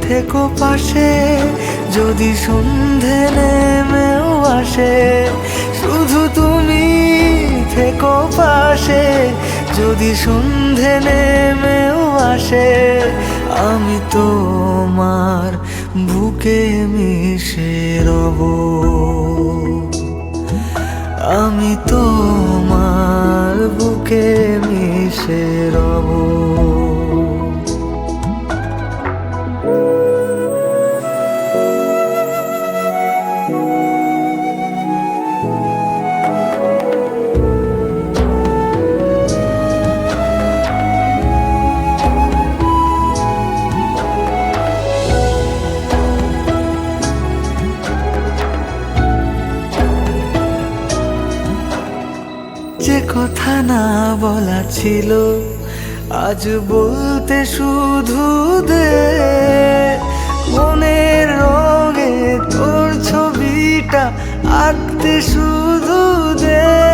থেকো পাশে, যদি সন্ধে নেমেও আসে। শুধু তুমি থেকো পাশে, যদি সন্ধে নেমেও আসে। আমি তোমার বুকে মিশে রব, আমি তোমার বুকে মিশে রব। যে কথা না বলা ছিল, আজ বলতে শুধু দে। মনের রঙে তোর ছবিটা আঁকতে শুধু দে।